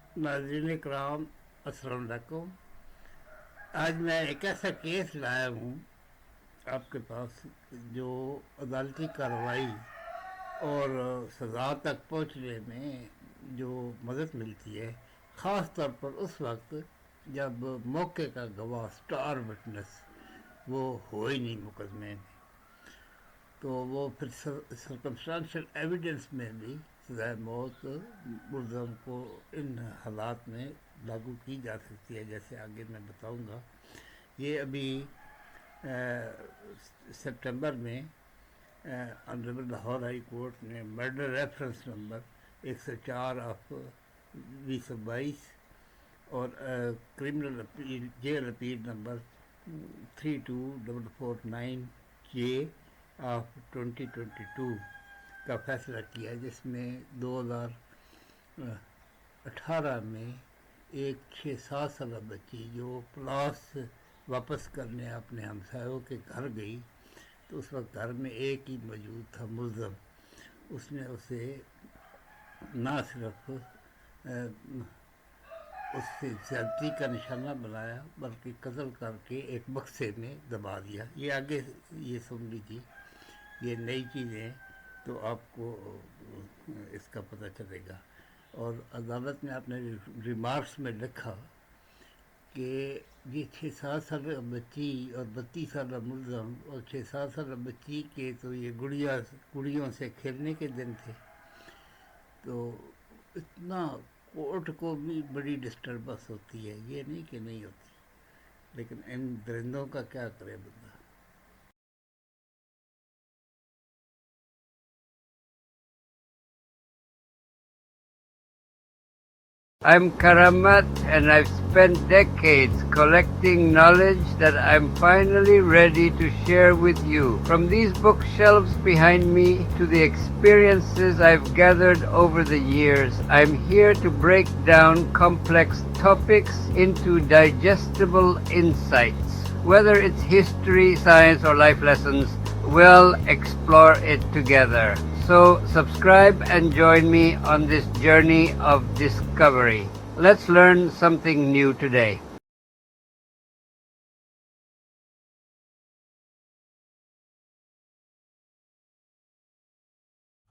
नाज़रीन इकराम, अस्सलाम वालेकुम। आज मैं एक ऐसा केस लाया हूँ आपके पास जो अदालती कार्रवाई और सज़ा तक पहुँचने में जो मदद मिलती है, ख़ास तौर पर उस वक्त जब मौके का गवाह स्टार विटनेस वो हो ही नहीं मुकदमे में, तो वो फिर सर्कमस्टांशियल एविडेंस में भी सज़ाए मौत मुल्ज़म को इन हालात में लागू की जा सकती है, जैसे आगे मैं बताऊंगा। ये अभी सितंबर में ऑनरेबल लाहौर हाई कोर्ट ने मर्डर रेफरेंस नंबर 104 ऑफ 2022 और criminal appeal jail appeal number 32449 J of 2022 का फैसला किया, जिसमें 2018 में एक 6-7 साल बच्ची जो प्लास वापस करने अपने हमसायों के घर गई, तो उस वक्त घर में एक ही मौजूद था मुल्ज़म। उसने उसे ना सिर्फ उससे ज़्यादती का निशाना बनाया बल्कि कत्ल करके एक बक्से में दबा दिया। ये आगे ये सुन लीजिए, ये नई चीज़ें तो आपको इसका पता चलेगा। और अदालत ने अपने रिमार्क्स में लिखा कि ये 6-7 साल बच्ची और 32 साल मुल्ज़म और 6-7 साल बच्ची के तो ये गुड़ियों से खेलने के दिन थे, तो इतना कोर्ट को भी बड़ी डिस्टर्बेंस होती है। ये नहीं कि नहीं होती, लेकिन इन दरिंदों का क्या करे बंदा। I'm Karamat, and I've spent decades collecting knowledge that I'm finally ready to share with you. From these bookshelves behind me to the experiences I've gathered over the years, I'm here to break down complex topics into digestible insights. Whether it's history, science, or life lessons, we'll explore it together. So subscribe and join me on this journey of discovery. Let's learn something new today.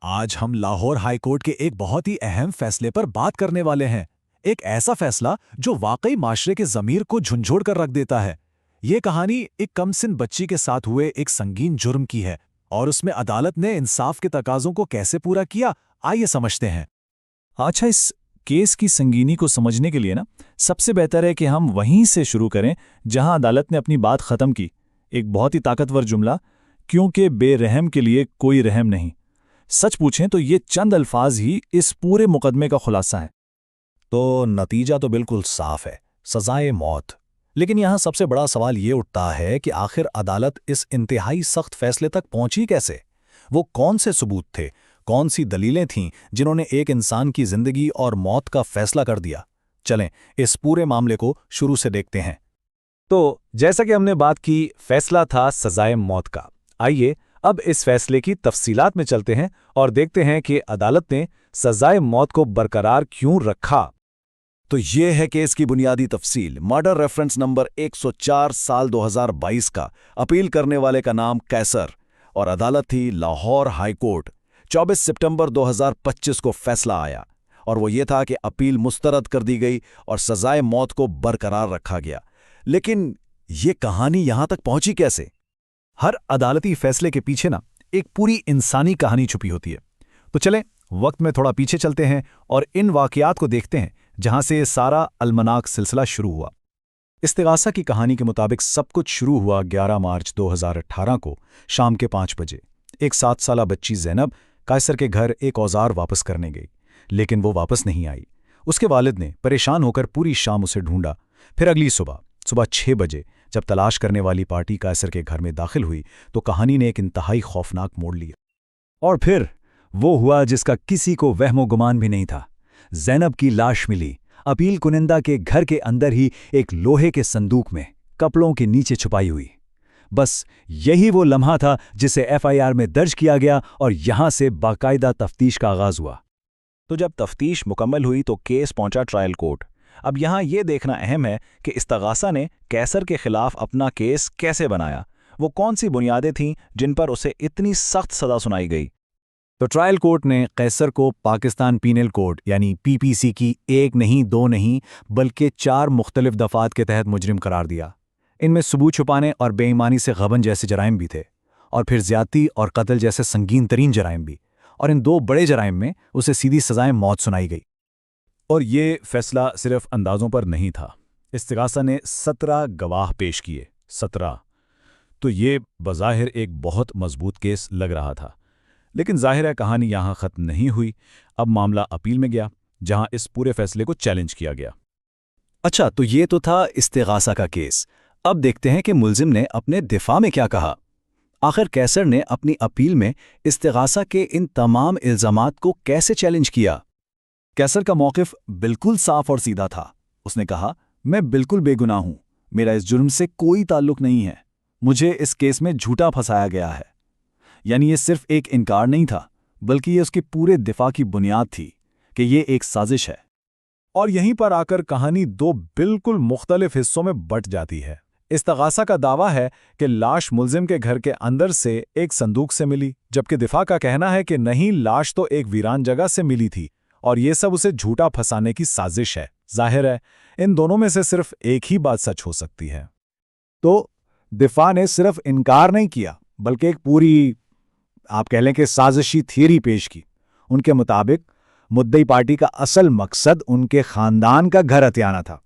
आज हम Lahore high court के एक बहुत ही अहम फैसले पर बात करने वाले हैं। एक ऐसा फैसला जो वाकई माशरे के ज़मीर को झंझोड़ कर रख देता है। ये कहानी एक कमसिन बच्ची के साथ हुए एक संगीन जुर्म की है, और उसमें अदालत ने इंसाफ के तकाज़ों को कैसे पूरा किया, आइए समझते हैं। अच्छा, इस केस की संगीनी को समझने के लिए सबसे बेहतर है कि हम वहीं से शुरू करें जहां अदालत ने अपनी बात ख़त्म की। एक बहुत ही ताकतवर जुमला, क्योंकि बेरहम के लिए कोई रहम नहीं। सच पूछें तो ये चंद अल्फाज ही इस पूरे मुकदमे का खुलासा है। तो नतीजा तो बिल्कुल साफ है, सजाए मौत। लेकिन यहाँ सबसे बड़ा सवाल ये उठता है कि आखिर अदालत इस इंतहाई सख्त फैसले तक पहुंची कैसे? वो कौन से सबूत थे, कौन सी दलीलें थीं जिन्होंने एक इंसान की जिंदगी और मौत का फैसला कर दिया? चलें इस पूरे मामले को शुरू से देखते हैं। तो जैसा कि हमने बात की, फैसला था सजाए मौत का। आइए अब इस फैसले की तफसीलात में चलते हैं और देखते हैं कि अदालत ने सजाए मौत को बरकरार क्यों रखा। तो ये है केस की बुनियादी तफसील। मर्डर रेफरेंस नंबर 104 साल 2022 का। अपील करने वाले का नाम कैसर और अदालत थी लाहौर हाई कोर्ट। 24 सितंबर 2025 को फैसला आया और वो ये था कि अपील मुस्तरद कर दी गई और सजाए मौत को बरकरार रखा गया। लेकिन ये कहानी यहां तक पहुंची कैसे? हर अदालती फैसले के पीछे एक पूरी इंसानी कहानी छुपी होती है। तो चलें वक्त में थोड़ा पीछे चलते हैं और इन वाकयात को देखते हैं जहां से सारा अलमनाक सिलसिला शुरू हुआ। इस्तिगासा की कहानी के मुताबिक सब कुछ शुरू हुआ 11 मार्च 2018 को शाम के 5 बजे। एक 7 साला बच्ची ज़ैनब कायसर के घर एक औजार वापस करने गई, लेकिन वो वापस नहीं आई। उसके वालिद ने परेशान होकर पूरी शाम उसे ढूंढा। फिर अगली सुबह 6 बजे जब तलाश करने वाली पार्टी कायसर के घर में दाखिल हुई, तो कहानी ने एक इंतहाई खौफनाक मोड़ लिया। और फिर वो हुआ जिसका किसी को वहमो गुमान भी नहीं था। ज़ैनब की लाश मिली अपील कुनिंदा के घर के अंदर ही, एक लोहे के संदूक में, कपड़ों के नीचे छुपाई हुई। बस यही वो लम्हा था जिसे एफआईआर में दर्ज किया गया और यहां से बाकायदा तफ्तीश का आगाज हुआ। तो जब तफ्तीश मुकम्मल हुई तो केस पहुंचा ट्रायल कोर्ट। अब यहाँ ये देखना अहम है कि इस्तगासा ने कैसर के खिलाफ अपना केस कैसे बनाया, वो कौन सी बुनियादें थीं जिन पर उसे इतनी सख्त सज़ा सुनाई गई। तो ट्रायल कोर्ट ने कैसर को पाकिस्तान पीनल कोड यानी पीपीसी की एक नहीं दो नहीं बल्कि 4 मुख्तलिफ दफात के तहत मुजरिम करार दिया। इनमें सबूत छुपाने और बेईमानी से गबन जैसे जराइम भी थे, और फिर ज्यादती और कत्ल जैसे संगीन तरीन जराइम भी। और इन 2 बड़े जराइम में उसे सीधी सजाएं मौत सुनाई गई। और ये फैसला सिर्फ अंदाजों पर नहीं था। इस्तिगासा ने 17 गवाह पेश किए। 17। तो ये बज़ाहिर एक बहुत मजबूत केस लग रहा था। लेकिन ज़ाहिर है कहानी यहाँ ख़त्म नहीं हुई। अब मामला अपील में गया, जहाँ इस पूरे फैसले को चैलेंज किया गया। अच्छा, तो ये तो था इस्तिगासा का केस। अब देखते हैं कि मुल्जिम ने अपने दिफा में क्या कहा। आखिर कैसर ने अपनी अपील में इस्तिगासा के इन तमाम इल्ज़ामात को कैसे चैलेंज किया। कैसर का मौक़िफ़ बिल्कुल साफ और सीधा था। उसने कहा, मैं बिल्कुल बेगुनाह हूं, मेरा इस जुर्म से कोई ताल्लुक नहीं है, मुझे इस केस में झूठा फंसाया गया है। यानी ये सिर्फ एक इनकार नहीं था, बल्कि ये उसके पूरे दिफा की बुनियाद थी कि ये एक साजिश है। और यहीं पर आकर कहानी 2 बिल्कुल मुख्तलिफ हिस्सों में बट जाती है। इस्तगासा का दावा है कि लाश मुल्जिम के घर के अंदर से एक संदूक से मिली, जबकि दिफा का कहना है कि नहीं, लाश तो एक वीरान जगह से मिली थी और ये सब उसे झूठा फंसाने की साजिश है। जाहिर है इन दोनों में से सिर्फ एक ही बात सच हो सकती है। तो दिफा ने सिर्फ इनकार नहीं किया, बल्कि एक पूरी, आप कह लें कि साजिशी थियरी पेश की। उनके मुताबिक मुद्दई पार्टी का असल मकसद उनके खानदान का घर हथियाना था,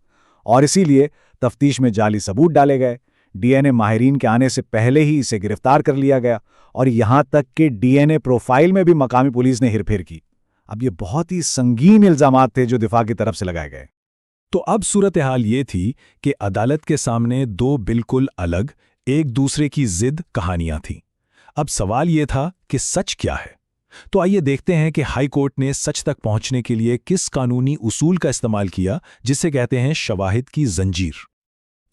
और इसीलिए तफ्तीश में जाली सबूत डाले गए। डीएनए माहिरीन के आने से पहले ही इसे गिरफ्तार कर लिया गया, और यहां तक कि डीएनए प्रोफाइल में भी मकामी पुलिस ने हेरफेर की। अब ये बहुत ही संगीन इल्जामात थे जो दिफा की तरफ से लगाए गए। तो अब सूरत हाल ये थी कि अदालत के सामने 2 बिल्कुल अलग, एक दूसरे की जिद कहानियां थीं। अब सवाल ये था कि सच क्या है। तो आइए देखते हैं कि हाई कोर्ट ने सच तक पहुंचने के लिए किस कानूनी उसूल का इस्तेमाल किया, जिसे कहते हैं शवाहिद की जंजीर।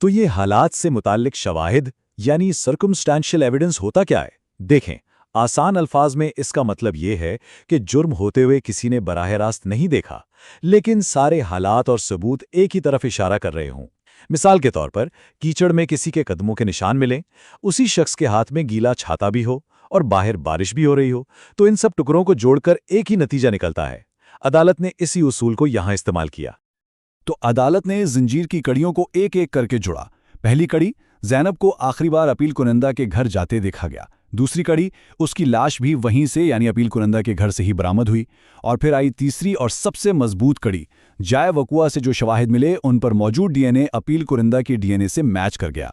तो ये हालात से मुताल्लिक शवाहिद यानी सर्कमस्टेंशियल एविडेंस होता क्या है? देखें, आसान अल्फाज में इसका मतलब ये है कि जुर्म होते हुए किसी ने बराह रास्त नहीं देखा, लेकिन सारे हालात और सबूत एक ही तरफ इशारा कर रहे हों। मिसाल के तौर पर कीचड़ में किसी के कदमों के निशान मिलें, उसी शख्स के हाथ में गीला छाता भी हो और बाहर बारिश भी हो रही हो, तो इन सब टुकड़ों को जोड़कर एक ही नतीजा निकलता है। अदालत ने इसी उसूल को यहां इस्तेमाल किया। तो अदालत ने जंजीर की कड़ियों को एक एक करके जुड़ा। पहली कड़ी, ज़ैनब को आखिरी बार अपील कुनंदा के घर जाते देखा गया। दूसरी कड़ी, उसकी लाश भी वहीं से यानी अपील कुनंदा के घर से ही बरामद हुई। और फिर आई तीसरी और सबसे मजबूत कड़ी, जाए वकुआ से जो शवाहिद मिले उन पर मौजूद डीएनए अपील कुनंदा के डीएनए से मैच कर गया।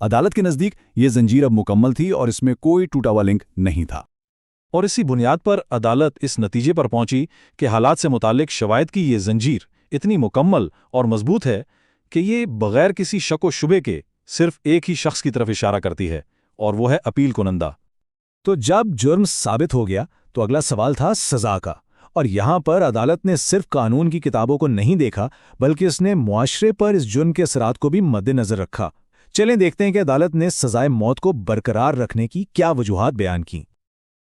अदालत के नज़दीक ये जंजीर अब मुकम्मल थी और इसमें कोई टूटा हुआ लिंक नहीं था। और इसी बुनियाद पर अदालत इस नतीजे पर पहुंची कि हालात से मुताल्लिक शवाहिद की ये जंजीर इतनी मुकम्मल और मजबूत है कि ये बगैर किसी शक व शुबे के सिर्फ एक ही शख्स की तरफ इशारा करती है, और वो है अपील कुनंदा। तो जब जुर्म साबित हो गया तो अगला सवाल था सज़ा का। और यहां पर अदालत ने सिर्फ कानून की किताबों को नहीं देखा, बल्कि उसने मुआशरे पर इस जुर्म के असरात को भी मद्देनजर रखा। चलें देखते हैं कि अदालत ने सजाए मौत को बरकरार रखने की क्या वजूहात बयान की।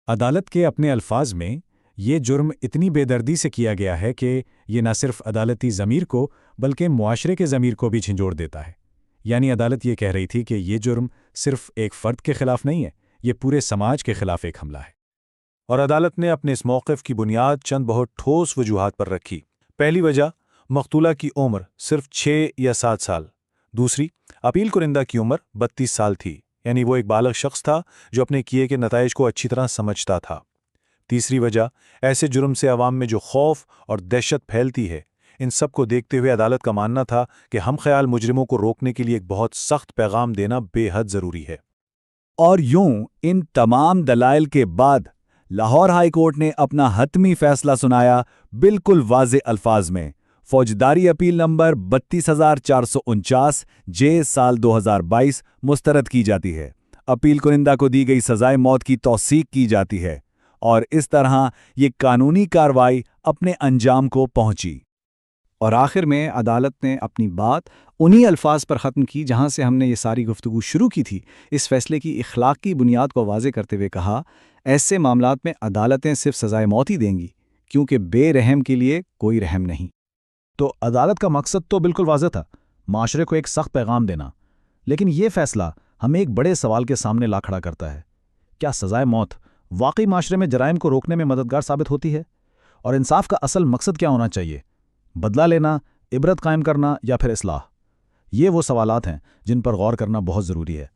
अदालत के अपने अल्फाज में ये जुर्म इतनी बेदर्दी से किया गया है कि ये न सिर्फ अदालती ज़मीर को बल्कि मुआशरे के ज़मीर को भी झंझोड़ देता है। यानी अदालत ये कह रही थी कि ये जुर्म सिर्फ एक फ़र्द के खिलाफ नहीं है, ये पूरे समाज के खिलाफ एक हमला है। और अदालत ने अपने इस मौक़िफ़ की बुनियाद चंद बहुत ठोस वजूहात पर रखी। पहली वजह, मक़तूला की उम्र सिर्फ 6 या 7 साल। दूसरी, अपील कुनिंदा की उम्र 32 साल थी, यानी वो एक बालग शख्स था जो अपने किए के नताइज को अच्छी तरह समझता था। तीसरी वजह, ऐसे जुर्म से अवाम में जो खौफ और दहशत फैलती है, इन सब को देखते हुए अदालत का मानना था कि हम ख्याल मुजरिमों को रोकने के लिए एक बहुत सख्त पैगाम देना बेहद ज़रूरी है। और यूं इन तमाम दलाइल के बाद लाहौर हाई कोर्ट ने अपना हतमी फैसला सुनाया, बिल्कुल वाज़े अल्फाज में। फौजदारी अपील नंबर 32,449 जे साल 2022 मुस्तरद की जाती है। अपील कुनिंदा को दी गई सजाए मौत की तौसीक की जाती है, और इस तरह ये कानूनी कार्रवाई अपने अंजाम को पहुंची। और आखिर में अदालत ने अपनी बात उन्हीं अल्फाज पर ख़त्म की जहां से हमने ये सारी गुफ्तगू शुरू की थी। इस फैसले की इखलाकी बुनियाद को वाज़े करते हुए कहा, ऐसे मामलात में अदालतें सिर्फ सजाए मौत ही देंगी, کیونکہ بے رحم کے لیے کوئی رحم نہیں۔ تو عدالت کا مقصد تو بالکل واضح تھا، معاشرے کو ایک سخت پیغام دینا، لیکن یہ فیصلہ ہمیں ایک بڑے سوال کے سامنے لا کھڑا کرتا ہے۔ کیا سزائے موت واقعی معاشرے میں جرائم کو روکنے میں مددگار ثابت ہوتی ہے؟ اور انصاف کا اصل مقصد کیا ہونا چاہیے؟ بدلہ لینا، عبرت قائم کرنا یا پھر اصلاح؟ یہ وہ سوالات ہیں جن پر غور کرنا بہت ضروری ہے۔